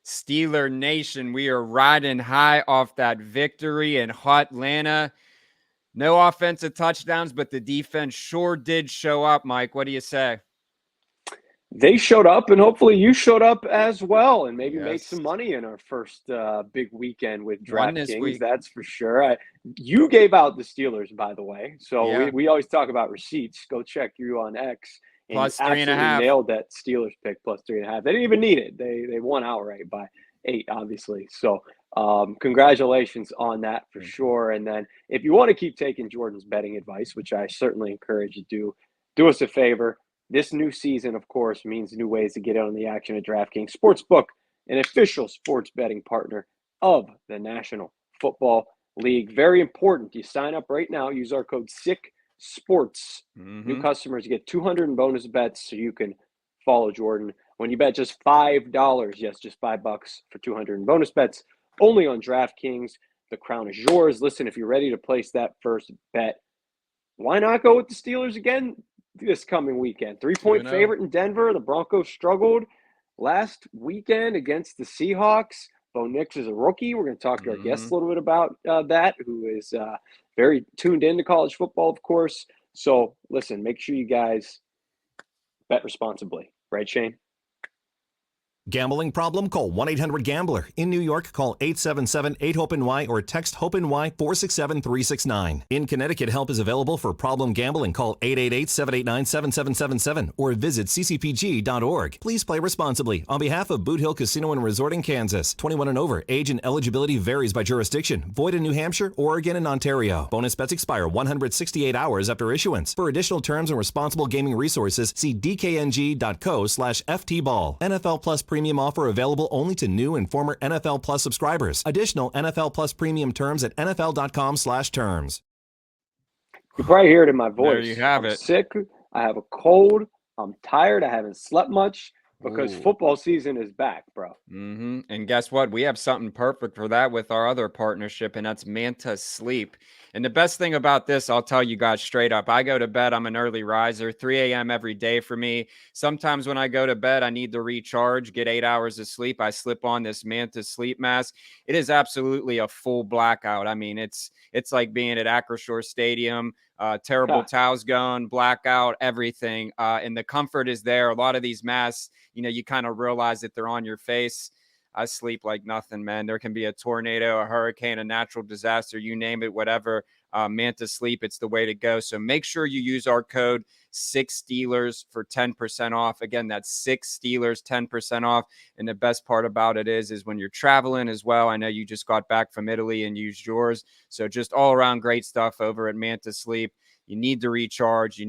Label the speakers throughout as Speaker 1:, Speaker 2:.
Speaker 1: Steeler Nation. We are riding high off that victory in Atlanta. No offensive touchdowns, but the defense sure did show up, Mike. What do you say?
Speaker 2: They showed up, and hopefully you showed up as well, and maybe made
Speaker 1: Yes.
Speaker 2: some money in our first big weekend with
Speaker 1: Won this
Speaker 2: DraftKings.
Speaker 1: week.
Speaker 2: That's for sure. You gave out the Steelers, by the way, so
Speaker 1: Yeah.
Speaker 2: we always talk about receipts. Go check you on X. And
Speaker 1: Plus
Speaker 2: you
Speaker 1: 3.5.
Speaker 2: absolutely nailed that Steelers pick, plus 3.5. They didn't even need it. They won outright by 8, obviously. So congratulations on that for sure. And then if you want to keep taking Jordan's betting advice, which I certainly encourage you to do us a favor. This new season, of course, means new ways to get in on the action at DraftKings Sportsbook, an official sports betting partner of the National Football League. Very important. You sign up right now. Use our code SICKSPORTS. New customers get 200 in bonus bets so you can follow Jordan. When you bet just $5, yes, just $5 for 200 in bonus bets, only on DraftKings. The crown is yours. Listen, if you're ready to place that first bet, why not go with the Steelers again this coming weekend? 3-point favorite in Denver. The Broncos struggled last weekend against the Seahawks. Bo Nix is a rookie. We're going to talk to our guests a little bit about that, who is very tuned into college football, of course. So, listen, make sure you guys bet responsibly. Right, Shane?
Speaker 3: Gambling problem? Call 1-800-GAMBLER. In New York, call 877-8-HOPE-NY or text HOPE-NY 467-369. In Connecticut, help is available for problem gambling. Call 888-789-7777 or visit ccpg.org. Please play responsibly. On behalf of Boot Hill Casino and Resort in Kansas, 21 and over. Age and eligibility varies by jurisdiction. Void in New Hampshire, Oregon, and Ontario. Bonus bets expire 168 hours after issuance. For additional terms and responsible gaming resources, see dkng.co/ftball. NFL Plus Premium offer available only to new and former NFL Plus subscribers. Additional NFL Plus Premium terms at nfl.com/terms.
Speaker 2: You probably hear it in my voice.
Speaker 1: There you have
Speaker 2: I'm
Speaker 1: it.
Speaker 2: sick. I have a cold. I'm tired. I haven't slept much because football season is back, bro.
Speaker 1: And guess what? We have something perfect for that with our other partnership, and that's Manta Sleep. And the best thing about this, I'll tell you guys straight up, I go to bed, I'm an early riser, 3 a.m. every day for me. Sometimes when I go to bed, I need to recharge, get 8 hours of sleep. I slip on this Manta Sleep mask. It is absolutely a full blackout. I mean, it's like being at Acrisure Stadium, terrible towels going, blackout, everything. And the comfort is there. A lot of these masks, you kind of realize that they're on your face. I sleep like nothing, man. There can be a tornado, a hurricane, a natural disaster, you name it, whatever. Manta Sleep, it's the way to go. So make sure you use our code 6Steelers for 10% off. Again, that's 6Steelers, 10% off. And the best part about it is when you're traveling as well. I know you just got back from Italy and used yours. So just all around great stuff over at Manta Sleep. You need to recharge.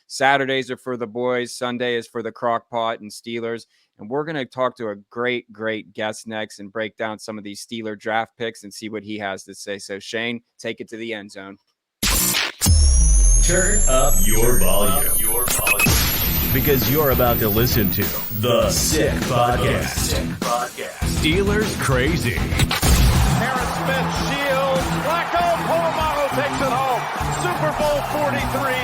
Speaker 1: Saturdays are for the boys. Sunday is for the crock pot and Steelers. And we're going to talk to a great, great guest next and break down some of these Steeler draft picks and see what he has to say. So, Shane, take it to the end zone.
Speaker 4: Turn up your volume. Because you're about to listen to The Sick Podcast. Steelers Crazy.
Speaker 5: Harris Smith shields. Blackout. Polamalu takes it home. Super Bowl 43.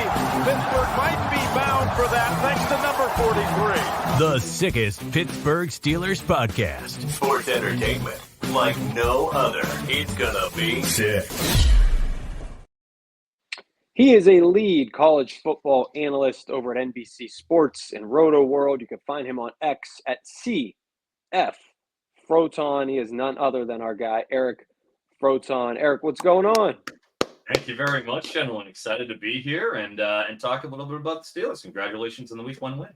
Speaker 5: Pittsburgh might be bound for that thanks to number 43.
Speaker 4: The sickest Pittsburgh Steelers podcast. Sports entertainment like no other. It's gonna be sick.
Speaker 2: He is a lead college football analyst over at NBC Sports and Roto World. You can find him on X at CF Froton. He is none other than our guy, Eric Froton. Eric, what's going on?
Speaker 6: Thank you very much, gentlemen. Excited to be here and talk a little bit about the Steelers. Congratulations on the Week 1 win.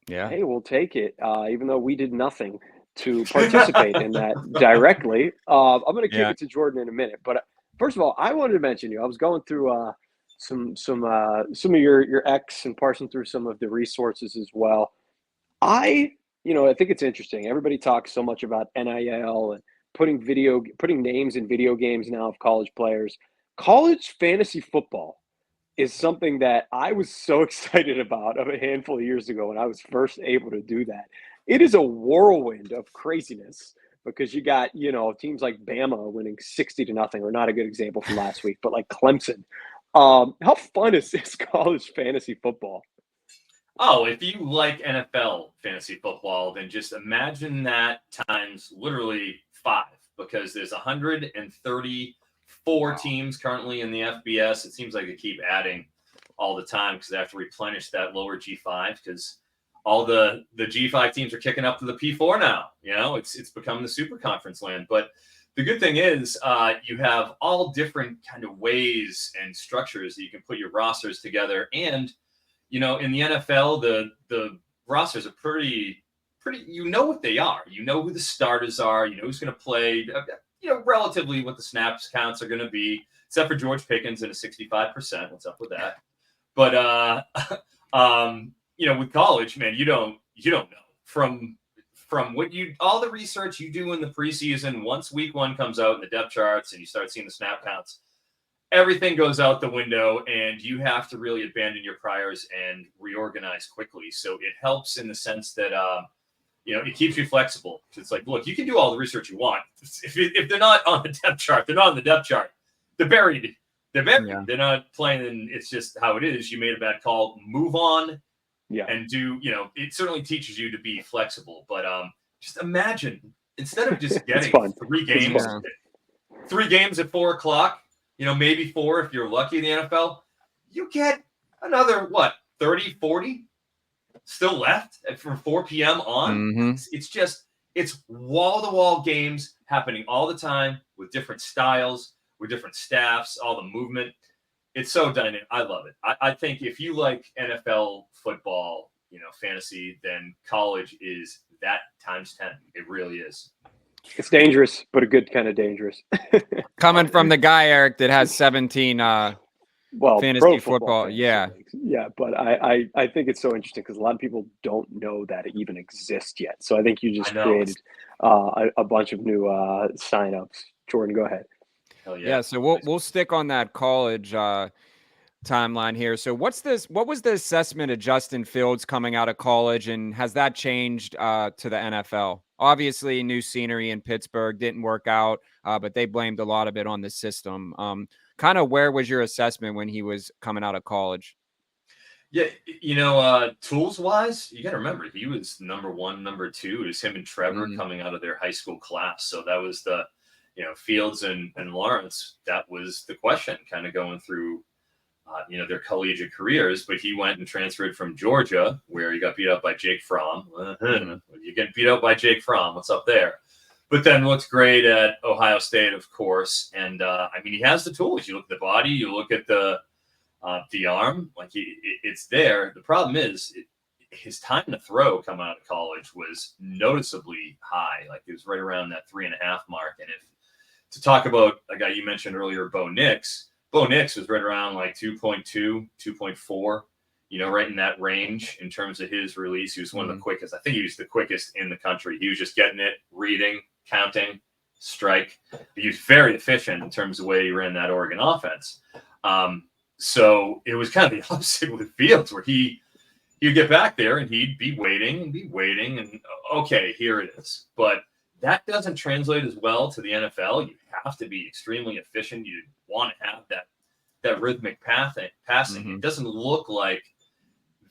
Speaker 1: Yeah.
Speaker 2: Hey, we'll take it, even though we did nothing to participate in that directly. I'm going to kick it to Jordan in a minute. But first of all, I wanted to mention you. I was going through some of your X and parsing through some of the resources as well. I think it's interesting. Everybody talks so much about NIL and putting names in video games now of college players. College fantasy football is something that I was so excited about a handful of years ago when I was first able to do that. It is a whirlwind of craziness because you got, teams like Bama winning 60-0, or not a good example from last week, but like Clemson. How fun is this college fantasy football?
Speaker 6: Oh, if you like NFL fantasy football, then just imagine that times literally 5, because there's 134 teams currently in the FBS. It seems like they keep adding all the time because they have to replenish that lower G5, because all the G5 teams are kicking up to the P4 now. You know, it's become the super conference land. But the good thing is you have all different kind of ways and structures that you can put your rosters together. And, you know, in the NFL, the rosters are pretty, you know what they are. You know who the starters are. You know who's going to play, you know, relatively what the snaps counts are going to be, except for George Pickens at a 65%. What's up with that? But, you know, with college, man, you don't know from what all the research you do in the preseason. Once week 1 comes out in the depth charts and you start seeing the snap counts, everything goes out the window, and you have to really abandon your priors and reorganize quickly. So it helps in the sense that, you know, it keeps you flexible. It's like, look, you can do all the research you want. If they're not on the depth chart, they're not on the depth chart. They're buried. Yeah. They're not playing, and it's just how it is. You made a bad call. Move on. Yeah. And do, you know, it certainly teaches you to be flexible. But just imagine, instead of just getting 3 games, 3 games at 4 o'clock, you know, maybe 4 if you're lucky in the NFL, you get another, 30, 40 still left from 4 p.m. on. Mm-hmm. It's wall-to-wall games happening all the time with different styles, with different staffs, all the movement. It's so dynamic. I love it. I think if you like NFL football, you know, fantasy, then college is that times 10. It really is.
Speaker 2: It's dangerous, but a good kind of dangerous.
Speaker 1: Coming from the guy, Eric, that has 17 fantasy football. Yeah.
Speaker 2: Yeah, but I think it's so interesting because a lot of people don't know that it even exists yet. So I think you just created a bunch of new signups. Jordan, go ahead.
Speaker 1: Yeah, so we'll stick on that college timeline here. So what was the assessment of Justin Fields coming out of college, and has that changed to the NFL? Obviously, new scenery in Pittsburgh didn't work out, but they blamed a lot of it on the system. Kind of where was your assessment when he was coming out of college?
Speaker 6: Yeah, you know, tools-wise, you got to remember, he was number 1, number 2. It was him and Trevor coming out of their high school class. So that was the, you know, Fields and Lawrence, that was the question kind of going through, you know, their collegiate careers. But he went and transferred from Georgia, where he got beat up by Jake Fromm. You get beat up by Jake Fromm, what's up there? But then what's great at Ohio State, of course. And, I mean, he has the tools. You look at the body, you look at the arm, like it's there. The problem is his time to throw coming out of college was noticeably high. Like it was right around that 3.5 mark. And if to talk about a guy you mentioned earlier, Bo Nix was right around like 2.2, 2.4, you know, right in that range in terms of his release. He was one of the quickest. I think he was the quickest in the country. He was just getting it, reading, counting, strike. He was very efficient in terms of the way he ran that Oregon offense. So it was kind of the opposite with Fields, where he'd get back there and he'd be waiting and okay, here it is. But that doesn't translate as well to the NFL. You have to be extremely efficient. You want to have that rhythmic passing. It doesn't look like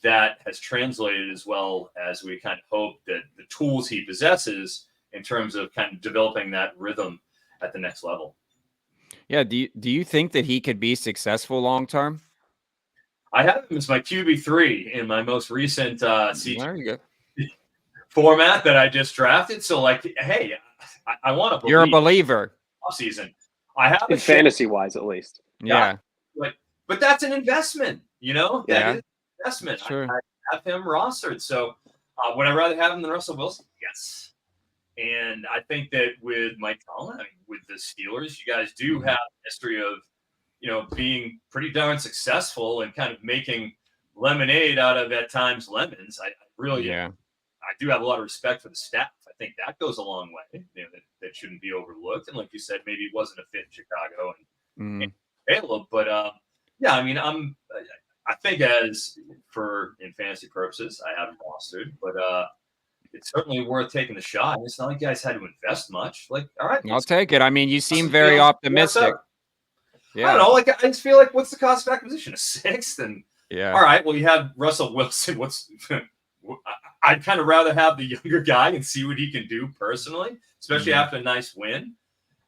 Speaker 6: that has translated as well as we kind of hope that the tools he possesses in terms of kind of developing that rhythm at the next level.
Speaker 1: Yeah. Do you think that he could be successful long term?
Speaker 6: I have him as my QB3 in my most recent format that I just drafted. So, like, hey, I want to believe.
Speaker 1: You're a believer.
Speaker 6: Off season, I have
Speaker 2: in fantasy wise, at least.
Speaker 1: Yeah.
Speaker 6: But that's an investment. You know, that is an investment.
Speaker 1: Sure.
Speaker 6: I have him rostered. So, would I rather have him than Russell Wilson? Yes. And I think that with Mike Tomlin, with the Steelers, you guys do have a history of, you know, being pretty darn successful and kind of making lemonade out of, at times, lemons. I really, I do have a lot of respect for the staff. I think that goes a long way. You know, that shouldn't be overlooked. And like you said, maybe it wasn't a fit in Chicago and Caleb, but yeah, I mean, I think in fantasy purposes, I have him rostered, but it's certainly worth taking the shot. It's not like you guys had to invest much. Like, all right,
Speaker 1: I'll take it. I mean, you seem very optimistic.
Speaker 6: Yeah. I don't know. Like, I just feel like, what's the cost of acquisition? A 6th, and
Speaker 1: Yeah.
Speaker 6: All right, well, you have Russell Wilson. I'd kind of rather have the younger guy and see what he can do personally, especially after a nice win.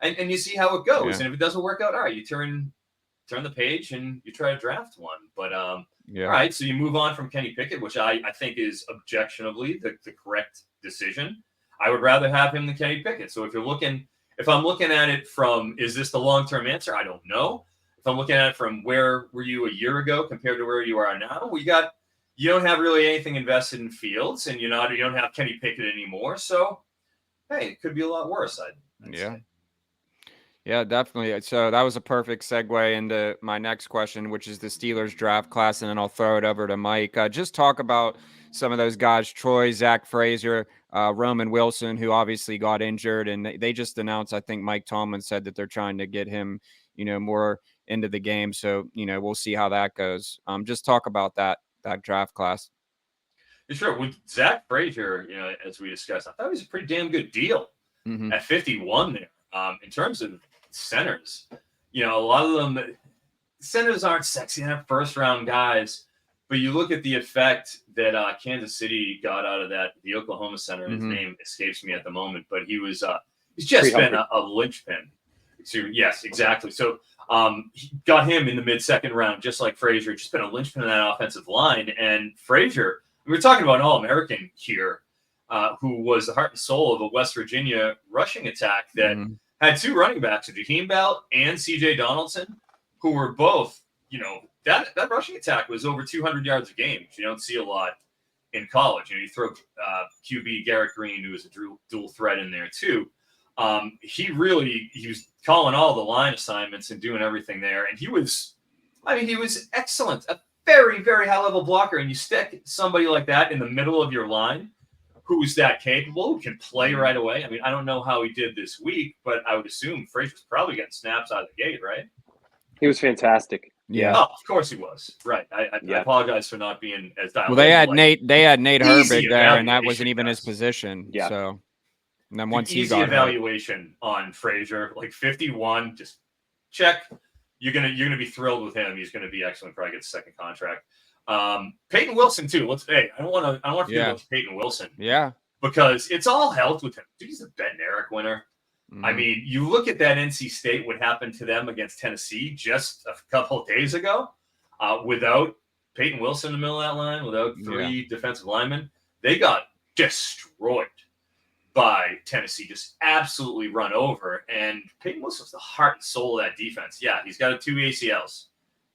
Speaker 6: And you see how it goes. And if it doesn't work out, all right, you turn the page and you try to draft one. But all right, so you move on from Kenny Pickett, which I think is objectionably the correct decision. I would rather have him than Kenny Pickett. So if I'm looking at it from, is this the long-term answer? I don't know. If I'm looking at it from where were you a year ago compared to where you are now, you don't have really anything invested in Fields, and you don't have Kenny Pickett anymore. So, hey, it could be a lot worse. I'd say.
Speaker 1: Yeah, definitely. So that was a perfect segue into my next question, which is the Steelers draft class, and then I'll throw it over to Mike. Just talk about some of those guys: Troy, Zach Frazier, Roman Wilson, who obviously got injured, and they just announced. I think Mike Tomlin said that they're trying to get him, more into the game. So we'll see how that goes. Just talk about that draft class.
Speaker 6: Sure. With Zach Frazier, as we discussed, I thought it was a pretty damn good deal at 51 there. In terms of centers, a lot of them, centers aren't sexy, they're first round guys, but you look at the effect that Kansas City got out of the Oklahoma center. His name escapes me at the moment, but he's just been a linchpin. So, yes, exactly. So he got him in the mid-second round, just like Frazier, just been a linchpin in that offensive line. And Frazier, we were talking about an All-American here, who was the heart and soul of a West Virginia rushing attack that had two running backs, Jaheim Bell and C.J. Donaldson, who were both, that rushing attack was over 200 yards a game, which you don't see a lot in college. You throw QB Garrett Green, who was a dual threat in there too. He was calling all the line assignments and doing everything there. And he was excellent, a very, very high level blocker. And you stick somebody like that in the middle of your line, who's that capable, who can play right away. I mean, I don't know how he did this week, but I would assume Frazier's probably getting snaps out of the gate, right?
Speaker 2: He was fantastic.
Speaker 1: Yeah.
Speaker 6: Oh, of course he was. Right. I apologize for not being as dialed.
Speaker 1: Well, they had Nate Herbig there, and that wasn't even his position.
Speaker 2: Yeah.
Speaker 1: So, and then once he
Speaker 6: easy
Speaker 1: got
Speaker 6: evaluation on Frazier, like 51, just check. You're gonna be thrilled with him. He's gonna be excellent. Probably gets a second contract. Payton Wilson too. I don't want to forget about Payton Wilson.
Speaker 1: Yeah.
Speaker 6: Because it's all health with him. Dude, he's a Ben Eric winner. I mean, you look at that NC State, what happened to them against Tennessee just a couple of days ago, without Payton Wilson in the middle of that line, without three defensive linemen, they got destroyed by Tennessee, just absolutely run over. And Payton Wilson was the heart and soul of that defense. Yeah, he's got 2 ACLs.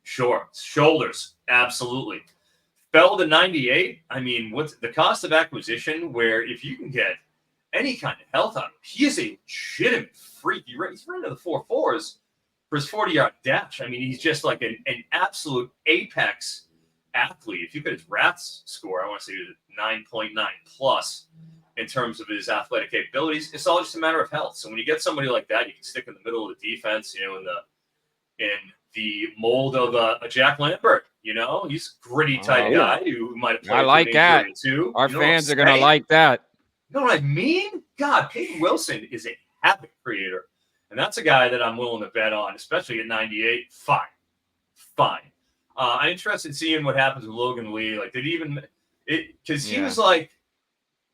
Speaker 6: Sure. Shoulders, absolutely. Fell to 98. I mean, what's the cost of acquisition where if you can get any kind of health out of him, he is a legitimate freak. He's running to the 4.4s for his 40-yard dash. I mean, he's just like an absolute apex athlete. If you look at his RATS score, I want to say he was 9.9 plus in terms of his athletic capabilities. It's all just a matter of health. So when you get somebody like that, you can stick in the middle of the defense, in the mold of a Jack Lambert. He's a gritty type guy who might have played.
Speaker 1: I like that.
Speaker 6: Too.
Speaker 1: Our fans are going to like that.
Speaker 6: You know what I mean? God, Payton Wilson is a havoc creator. And that's a guy that I'm willing to bet on, especially at 98. Fine. I'm interested in seeing what happens with Logan Lee. Like, because he was like,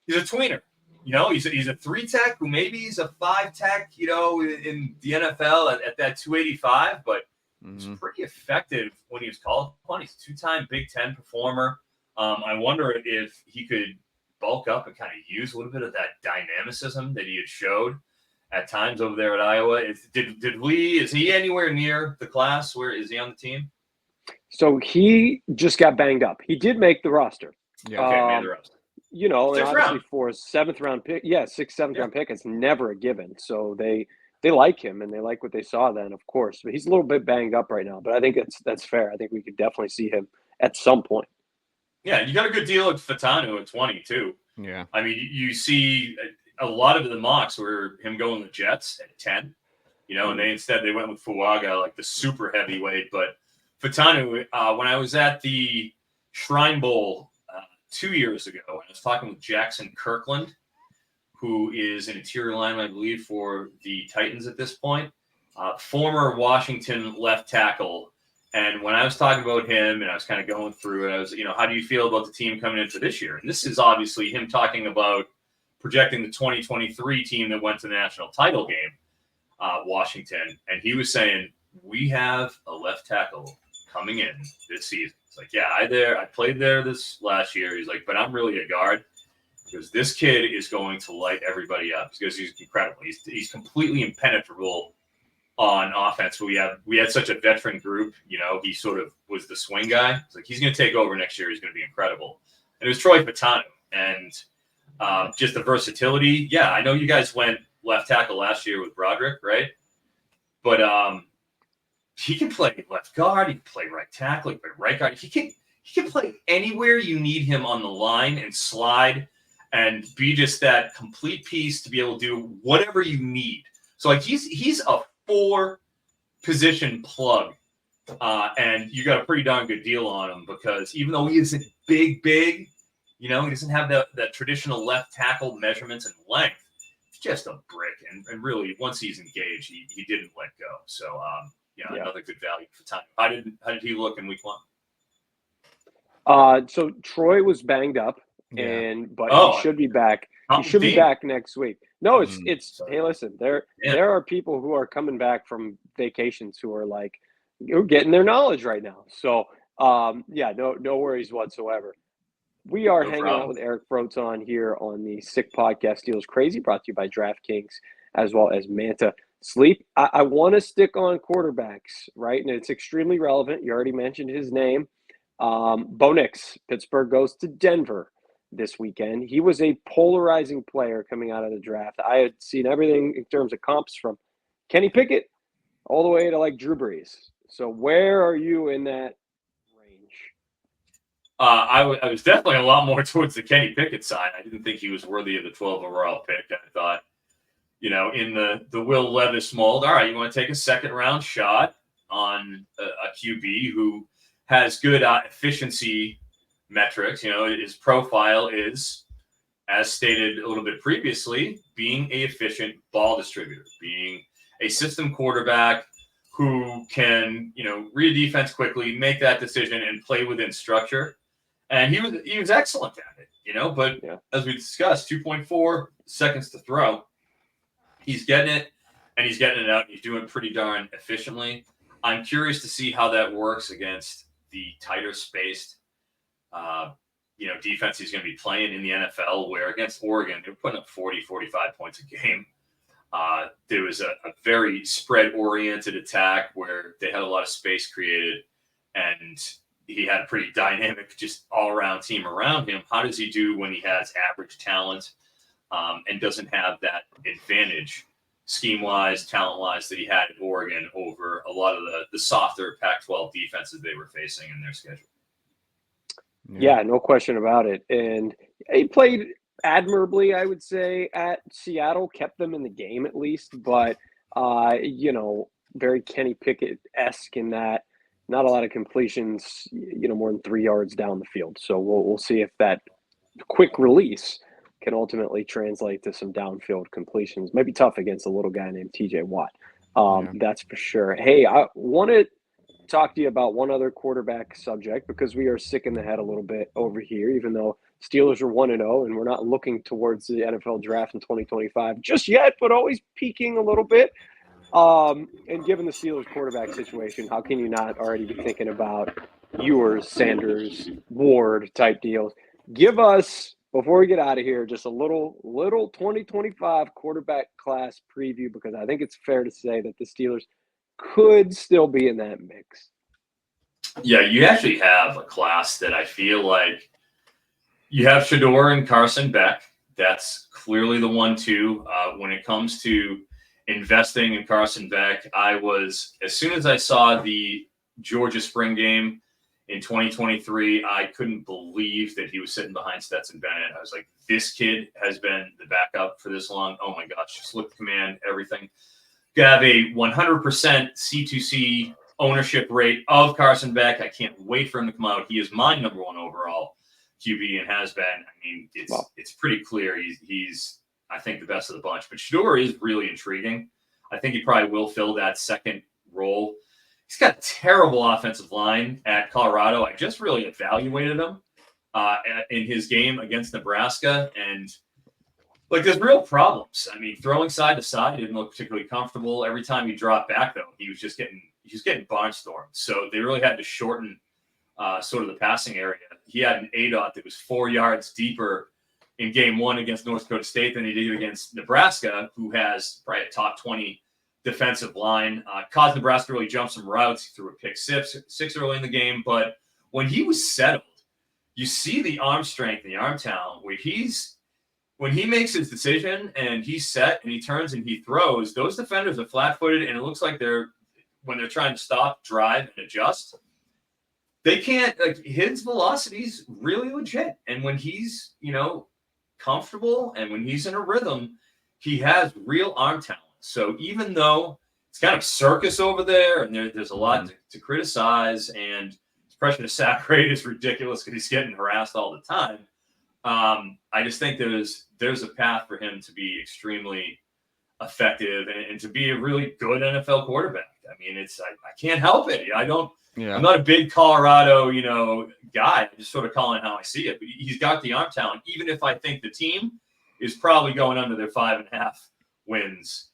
Speaker 6: he's a tweener. He's a 3-tech who maybe he's a 5-tech, in the NFL at that 285, but he's pretty effective when he was called upon. He's a 2-time Big Ten performer. I wonder if he could bulk up and kind of use a little bit of that dynamicism that he had showed at times over there at Iowa. Did Lee, is he anywhere near the class? Where is he on the team?
Speaker 2: So he just got banged up. He did make the roster.
Speaker 6: Yeah, okay, made the roster.
Speaker 2: And obviously for a 7th-round pick, 6th, 7th-round pick, it's never a given. So they like him and they like what they saw then, of course. But he's a little bit banged up right now. But I think that's fair. I think we could definitely see him at some point. Yeah,
Speaker 6: you got a good deal at Froton at 20 too.
Speaker 1: Yeah.
Speaker 6: I mean, you see a lot of the mocks were him going the Jets at 10, and they went with Fuaga, like the super heavyweight. But Froton, when I was at the Shrine Bowl 2 years ago, and I was talking with Jackson Kirkland, who is an interior lineman, I believe, for the Titans at this point, former Washington left tackle, And when I was talking about him and I was kind of going through it, I was, how do you feel about the team coming into this year? And this is obviously him talking about projecting the 2023 team that went to the national title game, Washington. And he was saying, we have a left tackle coming in this season. It's like, yeah, I played there this last year. He's like, but I'm really a guard because this kid is going to light everybody up because he's incredible. He's completely impenetrable on offense. We had such a veteran group, he sort of was the swing guy. It's like, he's going to take over next year. He's going to be incredible. And it was Troy Patano. And just the versatility. Yeah, I know you guys went left tackle last year with Broderick, right? But he can play left guard. He can play right tackle. He can play right guard. He can play anywhere you need him on the line and slide and be just that complete piece to be able to do whatever you need. So like he's a 4-position plug, and you got a pretty darn good deal on him because even though he isn't big, he doesn't have that traditional left tackle measurements and length. He's just a brick, and really once he's engaged, he didn't let go. So another good value for time. How did he look in week
Speaker 2: 1? So Troy was banged up, but he should be back. He should be back next week. No, it's hey, listen, there are people who are coming back from vacations who are like, you're getting their knowledge right now. So no worries whatsoever. We are hanging out with Eric Froton here on the Sick Podcast Steelers Crazy, brought to you by DraftKings as well as Manta Sleep. I want to stick on quarterbacks, right? And it's extremely relevant. You already mentioned his name. Bo Nix, Pittsburgh goes to Denver this weekend. He was a polarizing player coming out of the draft. I had seen everything in terms of comps from Kenny Pickett all the way to like Drew Brees. So where are you in that range?
Speaker 6: I was definitely a lot more towards the Kenny Pickett side. I didn't think he was worthy of the 12th overall pick. I thought, in the Will Levis mold, all right, you want to take a second-round shot on a QB who has good efficiency metrics. His profile is, as stated a little bit previously, being an efficient ball distributor, being a system quarterback who can, read a defense quickly, make that decision, and play within structure. And he was excellent at it, but as we discussed, 2.4 seconds to throw. He's getting it, and he's getting it out. He's doing it pretty darn efficiently. I'm curious to see how that works against the tighter spaced, defense he's going to be playing in the NFL, where against Oregon, they're putting up 40, 45 points a game. There was a very spread-oriented attack where they had a lot of space created, and he had a pretty dynamic, just all-around team around him. How does he do when he has average talent and doesn't have that advantage scheme-wise, talent-wise that he had at Oregon over a lot of the softer Pac-12 defenses they were facing in their schedule?
Speaker 2: Yeah, no question about it. And he played admirably, I would say, at Seattle, kept them in the game at least, but, very Kenny Pickett-esque in that not a lot of completions, more than 3 yards down the field. So we'll see if that quick release can ultimately translate to some downfield completions. Might be tough against a little guy named TJ Watt. That's for sure. Hey, I want to talk to you about one other quarterback subject because we are sick in the head a little bit over here, even though Steelers are 1-0 and we're not looking towards the NFL draft in 2025 just yet, but always peaking a little bit. And given the Steelers quarterback situation, how can you not already be thinking about Ewers, Sanders, Ward type deals? Give us, before we get out of here, just a little 2025 quarterback class preview, because I think it's fair to say that the Steelers could still be in that mix.
Speaker 6: Yeah, you actually have a class that I feel like you have Shedeur and Carson Beck. That's clearly the 1-2. When it comes to investing in Carson Beck, as soon as I saw the Georgia spring game in 2023, I couldn't believe that he was sitting behind Stetson Bennett. I was like, this kid has been the backup for this long. Oh my gosh, just look at command, everything. You have a 100% C2C ownership rate of Carson Beck. I can't wait for him to come out. He is my number 1 overall QB and has been. I mean, it's pretty clear he's I think the best of the bunch. But Shedeur is really intriguing. I think he probably will fill that second role. he's got a terrible offensive line at Colorado. I just really evaluated him in his game against Nebraska, and like there's real problems. I mean, throwing side to side didn't look particularly comfortable. Every time he dropped back, though, he was getting barnstormed. So they really had to shorten sort of the passing area. He had an ADOT that was 4 yards deeper in game one against North Dakota State than he did against Nebraska, who has probably a top 20 defensive line. Caused Nebraska to really jump some routes. He threw a pick six early in the game. But when he was settled, you see the arm strength and the arm talent where when he makes his decision and he's set and he turns and he throws, those defenders are flat-footed, and it looks like when they're trying to stop, drive, and adjust, they can't, like, his velocity's really legit. And when he's, comfortable and when he's in a rhythm, he has real arm talent. So even though it's kind of circus over there and there's a lot to criticize, and his pressure to sack rate is ridiculous because he's getting harassed all the time, I just think there's a path for him to be extremely effective and to be a really good NFL quarterback. I mean, I can't help it. I'm not a big Colorado, guy. I'm just sort of calling how I see it. But he's got the arm talent, even if I think the team is probably going under their 5.5 wins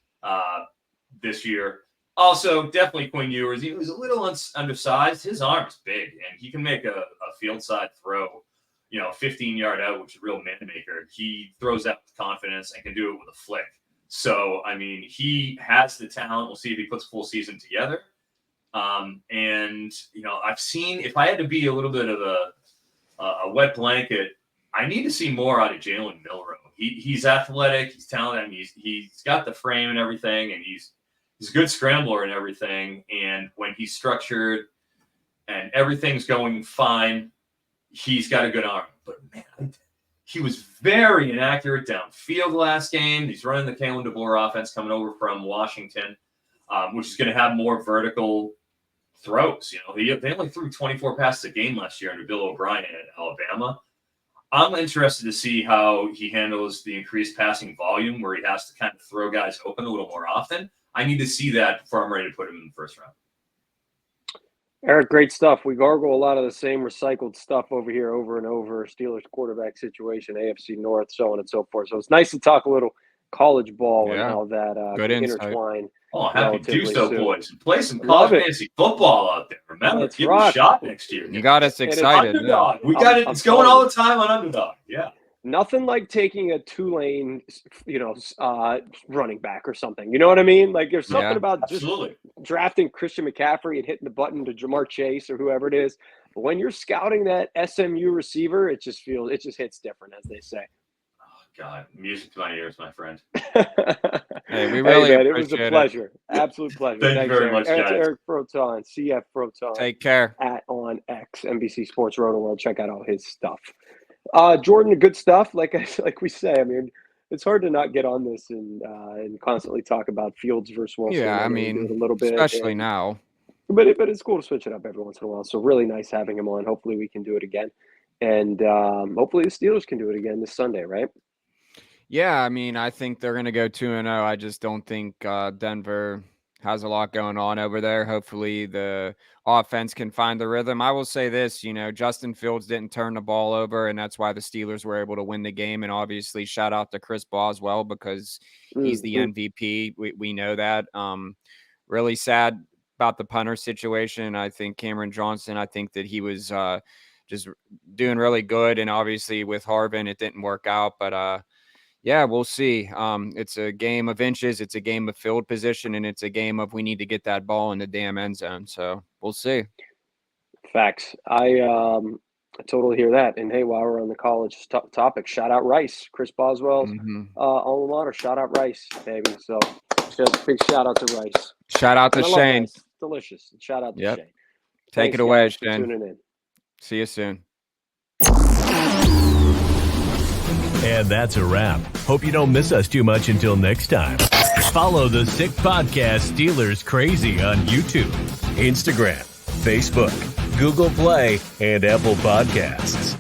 Speaker 6: this year. Also, definitely Quinn Ewers. He was a little undersized. His arm is big, and he can make a field side throw, 15-yard out, which is a real man maker. He throws that with confidence and can do it with a flick. So, I mean, he has the talent. We'll see if he puts a full season together. And, I've seen, if I had to be a little bit of a wet blanket, I need to see more out of Jalen Milroe. He's athletic, he's talented, and he's got the frame and everything, and he's a good scrambler and everything. And when he's structured and everything's going fine, he's got a good arm. But man, he was very inaccurate downfield last game. He's running the Kalen DeBoer offense coming over from Washington, which is going to have more vertical throws. They only threw 24 passes a game last year under Bill O'Brien at Alabama. I'm interested to see how he handles the increased passing volume where he has to kind of throw guys open a little more often. I need to see that before I'm ready to put him in the first round.
Speaker 2: Eric, great stuff. We gargle a lot of the same recycled stuff over here over and over. Steelers quarterback situation, AFC North, so on and so forth. So it's nice to talk a little college ball and how that can intertwine.
Speaker 6: Oh, happy to do so, boys. Play some college fantasy football out there. Remember, give it a shot next year.
Speaker 1: You got us excited.
Speaker 6: Underdog. We got it. It's going all the time on Underdog. Yeah.
Speaker 2: Nothing like taking a Tulane, running back or something. You know what I mean? Like there's something about just drafting Christian McCaffrey and hitting the button to Jamar Chase or whoever it is. But when you're scouting that SMU receiver, it just hits different, as they say.
Speaker 6: God, music to my ears, my friend.
Speaker 1: Hey, we really appreciate
Speaker 2: it. It was a pleasure. Absolute pleasure.
Speaker 6: Thank you very much, guys.
Speaker 2: Eric Froton, CF Froton.
Speaker 1: Take care.
Speaker 2: On X, NBC Sports Roto World. Check out all his stuff. Jordan, the good stuff. Like we say, I mean, it's hard to not get on this and constantly talk about Fields versus Wilson.
Speaker 1: Yeah, I mean,
Speaker 2: a little bit,
Speaker 1: especially now.
Speaker 2: But it's cool to switch it up every once in a while. So really nice having him on. Hopefully we can do it again. And hopefully the Steelers can do it again this Sunday, right?
Speaker 1: Yeah, I mean, I think they're going to go 2-0. I just don't think Denver has a lot going on over there. Hopefully the offense can find the rhythm. I will say this, Justin Fields didn't turn the ball over, and that's why the Steelers were able to win the game. And obviously shout out to Chris Boswell because he's the MVP. We know that. Really sad about the punter situation. I think Cameron Johnson, I think that he was just doing really good. And obviously with Harvin, it didn't work out, but yeah, we'll see. It's a game of inches. It's a game of field position, and it's a game of we need to get that ball in the damn end zone. So we'll see.
Speaker 2: Facts. I totally hear that. And hey, while we're on the college topic, shout out Rice, Chris Boswell's alma mater. Shout out Rice, baby. So big shout out to Rice.
Speaker 1: Shout out to Shane.
Speaker 2: Rice. Delicious. Shout out to Shane.
Speaker 1: Take it away, Shane.
Speaker 2: Tuning in.
Speaker 1: See you soon.
Speaker 4: And that's a wrap. Hope you don't miss us too much until next time. Follow the Sick Podcast Steelers Crazy on YouTube, Instagram, Facebook, Google Play, and Apple Podcasts.